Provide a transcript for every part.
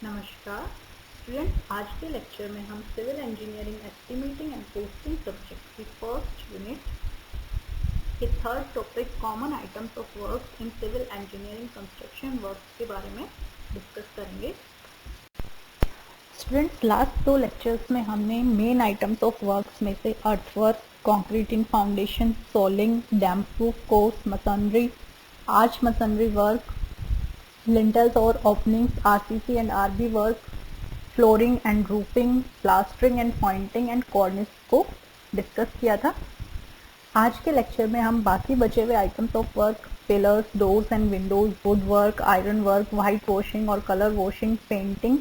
नमस्कार स्टूडेंट, आज के लेक्चर में हम civil engineering estimating and posting subject की फर्स्ट यूनिट के third topic common items of work in civil engineering construction work के बारे में डिस्कस करेंगे। स्टूडेंट्स, लास्ट दो लेक्चर्स में हमने मेन आइटम्स ऑफ वर्क्स में से earthwork, concreting foundation, soling, damp proof course, masonry, arch masonry work, lintels और openings, RCC and RB work, flooring and roofing, plastering and pointing and cornice को discuss किया था। आज के लेक्चर में हम बाकी बचे हुए items of work, pillars, doors and windows, wood work, iron work, white washing और colour washing, painting,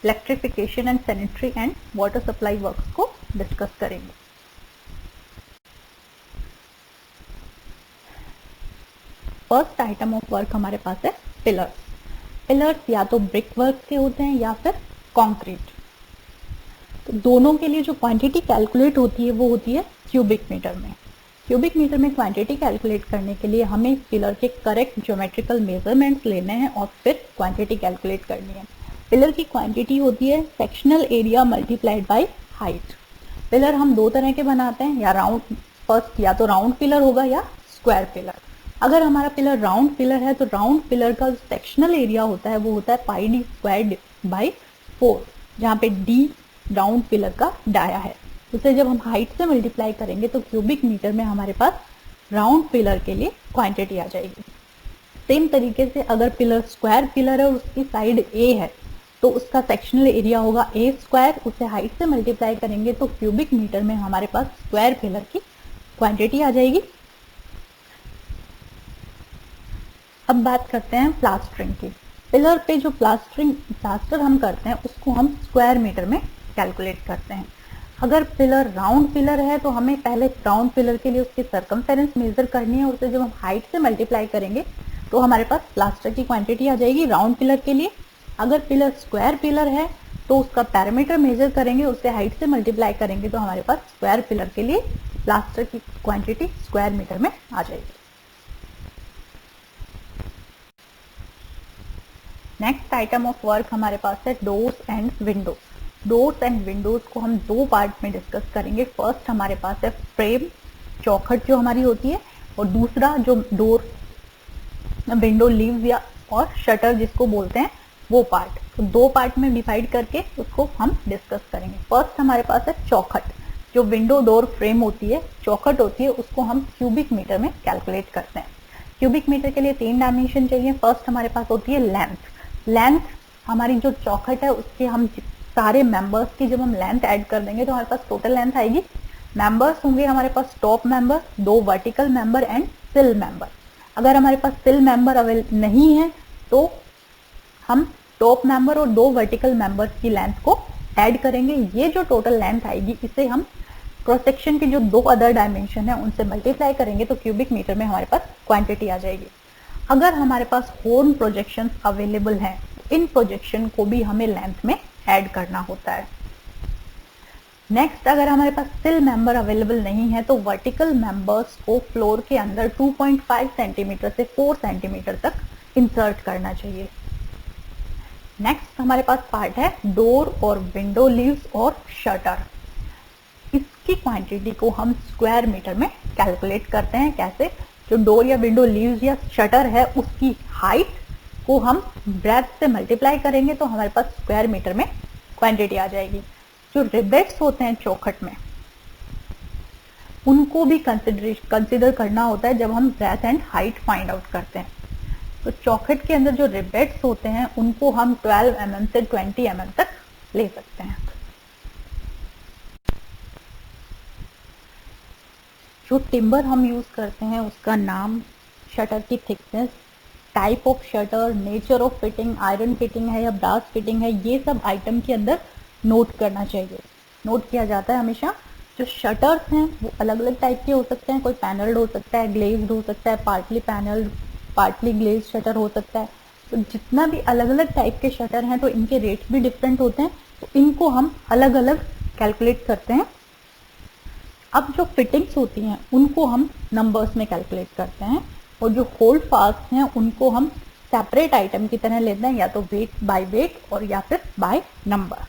electrification and sanitary and water supply works को डिस्कस करेंगे। फर्स्ट आइटम ऑफ वर्क हमारे पास है पिलर्स। पिलर्स या तो ब्रिक वर्क के होते हैं या फिर कंक्रीट। तो दोनों के लिए जो क्वांटिटी कैलकुलेट होती है वो होती है क्यूबिक मीटर में। क्यूबिक मीटर में क्वांटिटी कैलकुलेट करने के लिए हमें पिलर के करेक्ट ज्योमेट्रिकल मेजरमेंट्स लेने हैं और फिर क्वांटिटी कैलकुलेट करनी है। पिलर की क्वांटिटी होती है sectional area multiplied by height. Pillar हम दो तरह के बनाते हैं, या राउंड, फर्स्ट या तो राउंड पिलर होगा या स्क्वायर पिलर। अगर हमारा पिलर राउंड पिलर है तो राउंड पिलर का सेक्शनल एरिया होता है वो होता है पाई डी स्क्वायर बाई 4, जहाँ पे डी राउंड पिलर का डाया है। उसे जब हम हाइट से मल्टीप्लाई करेंगे तो क्यूबिक मीटर में हमारे पास राउंड पिलर के लिए क्वांटिटी आ जाएगी। सेम तरीके से अगर पिलर स्क्वायर पिलर है और उसकी साइड ए है तो उसका सेक्शनल एरिया होगा ए स्क्वायर। उसे हाइट से मल्टीप्लाई करेंगे तो क्यूबिक मीटर में हमारे पास स्क्वायर पिलर की क्वांटिटी आ जाएगी। अब बात करते हैं प्लास्टरिंग की। पिलर पे जो प्लास्टर हम करते हैं उसको हम स्क्वायर मीटर में कैलकुलेट करते हैं। अगर पिलर राउंड पिलर है तो हमें पहले राउंड पिलर के लिए उसकी सरकमफेरेंस मेजर करनी है। उसे जब हम हाइट से मल्टीप्लाई करेंगे तो हमारे पास प्लास्टर की क्वांटिटी आ जाएगी राउंड पिलर के लिए। अगर पिलर स्क्वायर पिलर है तो उसका पैरामीटर मेजर करेंगे, उससे हाइट से मल्टीप्लाई करेंगे तो हमारे पास स्क्वायर पिलर के लिए प्लास्टर की क्वांटिटी स्क्वायर मीटर में आ जाएगी। नेक्स्ट आइटम ऑफ वर्क हमारे पास है doors and Windows. Doors and Windows को हम दो पार्ट में डिस्कस करेंगे। फर्स्ट हमारे पास है फ्रेम, चौखट जो हमारी होती है, और दूसरा जो डोर, विंडो लीव्स या और शटर जिसको बोलते हैं वो पार्ट। तो दो पार्ट में डिवाइड करके उसको हम डिस्कस करेंगे। फर्स्ट हमारे पास है चौखट। जो विंडो डोर फ्रेम होती है, चौखट होती है, उसको हम क्यूबिक मीटर में कैलकुलेट करते हैं। क्यूबिक मीटर के लिए 3 डायमेंशन चाहिए। फर्स्ट हमारे पास होती है लेंथ। लेंथ हमारी जो चौखट है उसके हम सारे मेंबर्स की जब हम लेंथ ऐड कर देंगे तो हमारे पास टोटल लेंथ आएगी। मेंबर्स होंगे हमारे पास top member, 2 vertical member and sill member. अगर हमारे पास सिल मेंबर अवेलेबल नहीं है तो हम टॉप मेंबर और 2 वर्टिकल मेंबर्स की लेंथ को ऐड करेंगे। ये जो टोटल लेंथ आएगी इसे हम क्रॉस सेक्शन के जो 2 अदर डायमेंशन है उनसे मल्टीप्लाई करेंगे तो क्यूबिक मीटर में हमारे पास क्वांटिटी आ जाएगी। अगर हमारे पास हॉर्न प्रोजेक्शंस अवेलेबल हैं, इन प्रोजेक्शन को भी हमें लेंथ में ऐड करना होता है। नेक्स्ट, अगर हमारे पास सिल मेंबर अवेलेबल नहीं है तो वर्टिकल मेंबर्स को फ्लोर के अंदर 2.5 सेंटीमीटर से 4 सेंटीमीटर तक इंसर्ट करना चाहिए। नेक्स्ट हमारे पास पार्ट है डोर और विंडो लीव्स और शटर। इसकी क्वांटिटी को हम स्क्वायर मीटर में कैलकुलेट करते हैं। कैसे? जो डोर या विंडो लीव्स या शटर है उसकी हाइट को हम ब्रेथ से मल्टीप्लाई करेंगे तो हमारे पास स्क्वायर मीटर में क्वांटिटी आ जाएगी। जो रिबेट्स होते हैं चौखट में उनको भी कंसिडर करना होता है जब हम breadth and height find out करते हैं। तो चौखट के अंदर जो रिबेट्स होते हैं उनको हम 12 mm से 20 mm तक ले सकते हैं। जो टिम्बर हम यूज करते हैं उसका नाम, शटर की thickness, type of shutter, nature of fitting, iron fitting है या ब्रास फिटिंग है, ये सब आइटम के अंदर नोट करना चाहिए। नोट किया जाता है हमेशा। जो शटर्स हैं वो अलग अलग टाइप के हो सकते हैं। कोई पैनल्ड हो सकता है, ग्लेज्ड हो सकता है, partly panelled, partly glazed shutter हो सकता है। तो जितना भी अलग अलग टाइप के शटर हैं तो इनके रेट भी डिफरेंट होते हैं, तो इनको हम अलग अलग कैलकुलेट करते हैं। अब जो फिटिंग्स होती हैं उनको हम नंबर्स में कैलकुलेट करते हैं और जो होल्ड फास्ट हैं उनको हम सेपरेट आइटम की तरह लेते हैं, या तो वेट बाय वेट और या फिर by number.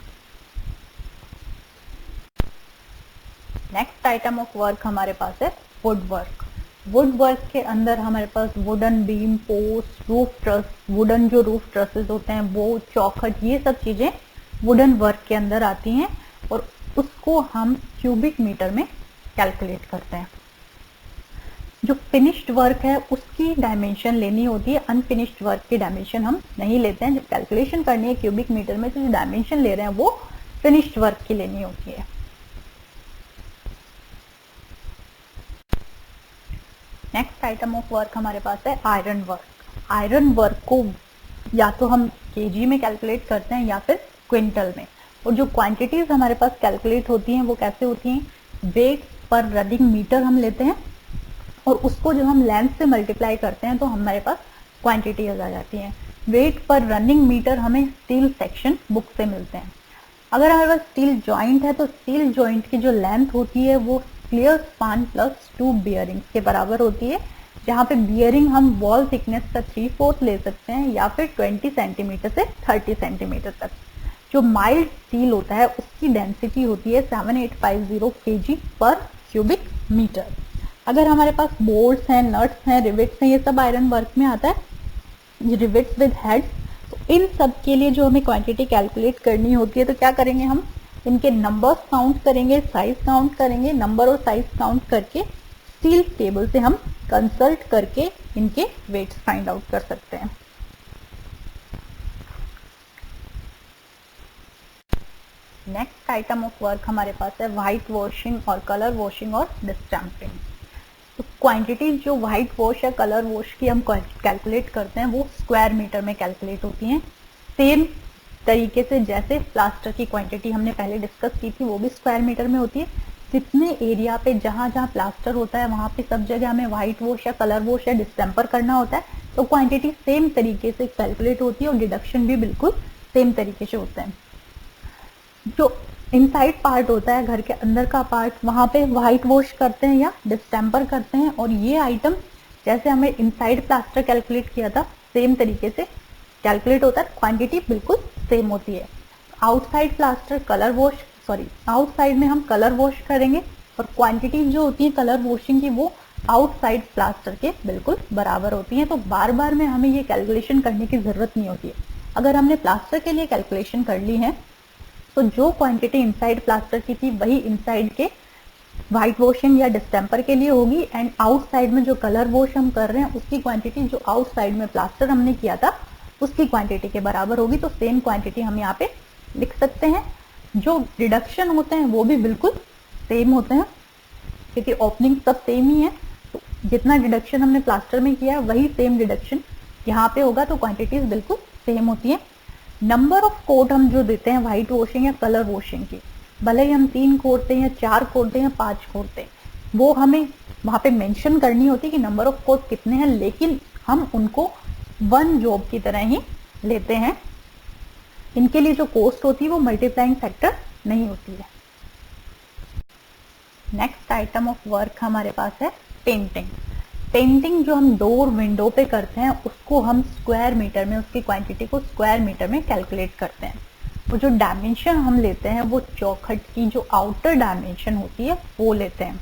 Next item of work हमारे पास है वुड वर्क। वुड वर्क के अंदर हमारे पास wooden beam, post, roof truss, wooden जो रूफ ट्रसेस होते हैं वो, चौखट, ये सब चीजें वुडन वर्क के अंदर आती हैं और उसको हम क्यूबिक मीटर में कैलकुलेट करते हैं। जो फिनिश्ड वर्क है उसकी डायमेंशन लेनी होती है, अनफिनिश्ड वर्क की डायमेंशन हम नहीं लेते हैं। जब कैलकुलेशन करनी है क्यूबिक मीटर में तो जो डायमेंशन ले रहे हैं वो फिनिश्ड वर्क की लेनी होती है। नेक्स्ट आइटम ऑफ वर्क हमारे पास है आयरन वर्क। आयरन वर्क को या तो हम केजी में कैलकुलेट करते हैं या फिर क्विंटल में, और जो क्वांटिटीज हमारे पास कैलकुलेट होती हैं वो कैसे होती हैं, वेट पर रनिंग मीटर हम लेते हैं और उसको जब हम लेंथ से मल्टीप्लाई करते हैं तो हमारे पास क्वांटिटीज आ जाती हैं। वेट पर रनिंग मीटर हमें स्टील सेक्शन बुक से मिलते हैं। अगर हमारे पास स्टील जॉइंट है तो स्टील जॉइंट की जो लेंथ होती है वो क्लियर स्पान प्लस 2 बियरिंग्स के बराबर होती है, जहाँ पे बियरिंग हम वॉल थिकनेस का 3/4 ले सकते हैं या फिर 20 सेंटीमीटर से 30 सेंटीमीटर तक। जो माइल्ड स्टील होता है उसकी डेंसिटी होती है 7850 kg पर क्यूबिक मीटर। अगर हमारे पास बोल्ट्स हैं, नट्स हैं, रिवेट्स हैं, ये सब आयरन वर्क में आता है, ये रिवेट्स विद हेड्स, तो इन सब के लिए जो हमें क्वांटिटी कैलकुलेट करनी होती है तो क्या करेंगे, हम इनके नंबर्स काउंट करेंगे, साइज काउंट करेंगे, नंबर और साइज काउंट करके स्टील टेबल से हम कंसल्ट करके इनके वेट्स फाइंड आउट कर सकते हैं। नेक्स्ट आइटम ऑफ वर्क हमारे पास है व्हाइट वॉशिंग और कलर वॉशिंग और डिस्टेंपिंग। तो क्वांटिटीज जो व्हाइट वॉश या कलर वॉश की हम कैलकुलेट करते हैं वो स्क्वायर मीटर में कैलकुलेट होती हैं। सेम तरीके से जैसे प्लास्टर की क्वांटिटी हमने पहले डिस्कस की थी वो भी स्क्वायर मीटर में होती है। जितने एरिया पे जहाँ जहाँ प्लास्टर होता है वहाँ पे सब जगह हमें व्हाइट वॉश या कलर वॉश या डिस्टेंपर करना होता है, तो क्वांटिटी सेम तरीके से कैलकुलेट होती है और डिडक्शन भी बिल्कुल सेम तरीके से होता है। जो इनसाइड पार्ट होता है, घर के अंदर का पार्ट, वहाँ पे व्हाइट वॉश करते हैं या डिस्टेंपर करते हैं, और ये आइटम जैसे हमें इनसाइड प्लास्टर कैलकुलेट किया था सेम तरीके से कैलकुलेट होता है, क्वांटिटी बिल्कुल सेम होती है। Outside plaster colour wash, outside में हम कलर वॉश करेंगे और क्वांटिटी जो होती है कलर वॉशिंग की वो आउटसाइड प्लास्टर के बिल्कुल बराबर होती है। तो बार बार में हमें ये कैलकुलेशन करने की जरूरत नहीं होती है। अगर हमने प्लास्टर के लिए कैलकुलेशन कर ली है तो जो क्वांटिटी इनसाइड प्लास्टर की थी वही इनसाइड के व्हाइट वॉशिंग या डिस्टेंपर के लिए होगी, एंड आउटसाइड में जो कलर वॉश हम कर रहे हैं उसकी क्वांटिटी जो आउटसाइड में प्लास्टर हमने किया था उसकी क्वांटिटी के बराबर होगी। तो सेम क्वांटिटी हम यहाँ पे लिख सकते हैं। जो रिडक्शन होते हैं वो भी बिल्कुल सेम होते हैं क्योंकि ओपनिंग सब सेम ही है, तो जितना डिडक्शन हमने प्लास्टर में किया है वही सेम डिडक्शन यहाँ पे होगा, तो क्वांटिटीज बिल्कुल सेम होती है। नंबर ऑफ कोट हम जो देते हैं व्हाइट वॉशिंग या कलर वॉशिंग की, भले ही हम 3 कोट दें या 4 कोट दें या 5 कोट दें, वो हमें वहाँ पे मेंशन करनी होती है कि नंबर ऑफ कोट कितने हैं, लेकिन हम उनको 1 जॉब की तरह ही लेते हैं। इनके लिए जो कॉस्ट होती है वो मल्टीप्लाइंग फैक्टर नहीं होती है। नेक्स्ट आइटम ऑफ वर्क हमारे पास है पेंटिंग। पेंटिंग जो हम डोर विंडो पे करते हैं उसको हम स्क्वायर मीटर में, उसकी क्वांटिटी को स्क्वायर मीटर में कैलकुलेट करते हैं। वो जो डायमेंशन हम लेते हैं वो चौखट की जो आउटर डायमेंशन होती है वो लेते हैं।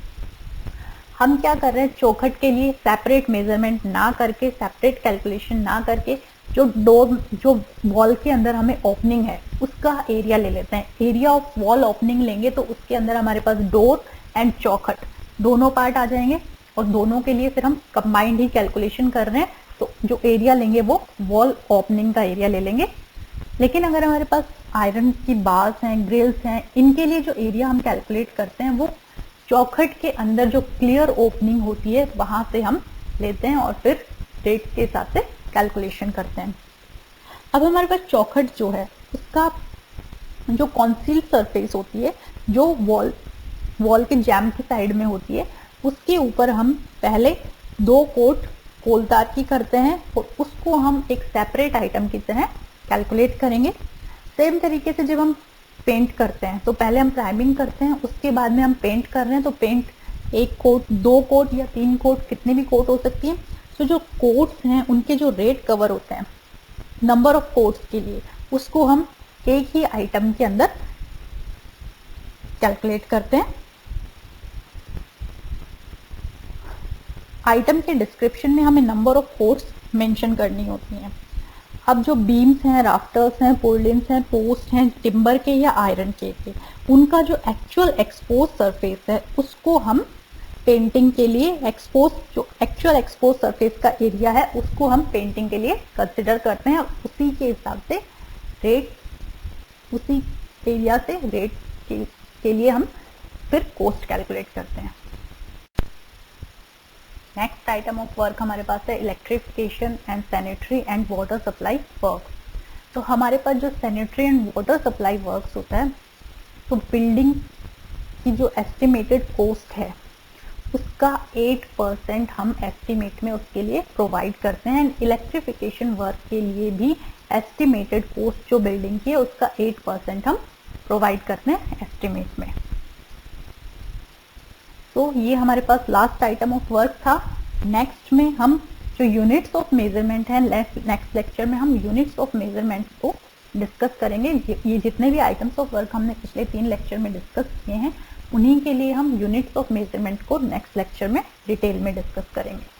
हम क्या कर रहे हैं, चौखट के लिए सेपरेट मेजरमेंट ना करके, सेपरेट कैलकुलेशन ना करके, जो डोर जो वॉल के अंदर हमें ओपनिंग है उसका एरिया ले लेते हैं। एरिया ऑफ वॉल ओपनिंग लेंगे तो उसके अंदर हमारे पास डोर एंड चौखट दोनों पार्ट आ जाएंगे और दोनों के लिए फिर हम कंबाइंड ही कैलकुलेशन कर रहे हैं, तो जो एरिया लेंगे वो वॉल ओपनिंग का एरिया ले लेंगे। लेकिन अगर हमारे पास आयरन की बार्स हैं, ग्रिल्स हैं, इनके लिए जो एरिया हम कैलकुलेट करते हैं वो चौखट के अंदर जो क्लियर ओपनिंग होती है वहां से हम लेते हैं और फिर रेट के हिसाब से कैलकुलेशन करते हैं। अब हमारे पास चौखट जो है उसका जो कॉन्सील्ड सरफेस होती है, जो वॉल के जैम की साइड में होती है, उसके ऊपर हम पहले 2 कोट कोलतार की करते हैं और उसको हम एक सेपरेट आइटम की तरह कैलकुलेट करेंगे। सेम तरीके से जब हम पेंट करते हैं तो पहले हम प्राइमिंग करते हैं, उसके बाद में हम पेंट कर रहे हैं, तो पेंट 1 कोट, 2 कोट या 3 कोट, कितनी भी कोट हो सकती है। तो जो कोड्स हैं उनके जो रेट कवर होते हैं नंबर ऑफ कोड्स के लिए, उसको हम एक ही आइटम के अंदर कैलकुलेट करते हैं। आइटम के डिस्क्रिप्शन में हमें नंबर ऑफ कोड्स मेंशन करनी होती हैं। अब जो बीम्स हैं, राफ्टर्स हैं, पोर्लिन्स हैं, पोस्ट हैं, टिम्बर के या आयरन के उनका जो एक्चुअल एक्सपोज सरफेस है उसको हम पेंटिंग के लिए जो एक्चुअल एक्सपोज सरफेस का एरिया है उसको हम पेंटिंग के लिए कंसिडर करते हैं। उसी के हिसाब से रेट, उसी एरिया से रेट के लिए हम फिर कॉस्ट कैलकुलेट करते हैं। नेक्स्ट आइटम ऑफ वर्क हमारे पास है electrification and sanitary and water supply work. तो हमारे पास जो sanitary and water supply works होता है, तो बिल्डिंग की जो एस्टिमेटेड कॉस्ट है उसका 8% हम एस्टिमेट में उसके लिए प्रोवाइड करते हैं। एंड इलेक्ट्रिफिकेशन वर्क के लिए भी एस्टिमेटेड कॉस्ट जो बिल्डिंग की है उसका 8% हम प्रोवाइड करते हैं एस्टिमेट में। तो ये हमारे पास लास्ट आइटम ऑफ वर्क था। नेक्स्ट में हम जो यूनिट्स ऑफ मेजरमेंट है, नेक्स्ट लेक्चर में हम यूनिट्स ऑफ मेजरमेंट को डिस्कस करेंगे। ये जितने भी आइटम्स ऑफ वर्क हमने पिछले 3 लेक्चर में डिस्कस किए हैं, उन्हीं के लिए हम यूनिट्स ऑफ मेजरमेंट को नेक्स्ट लेक्चर में डिटेल में डिस्कस करेंगे।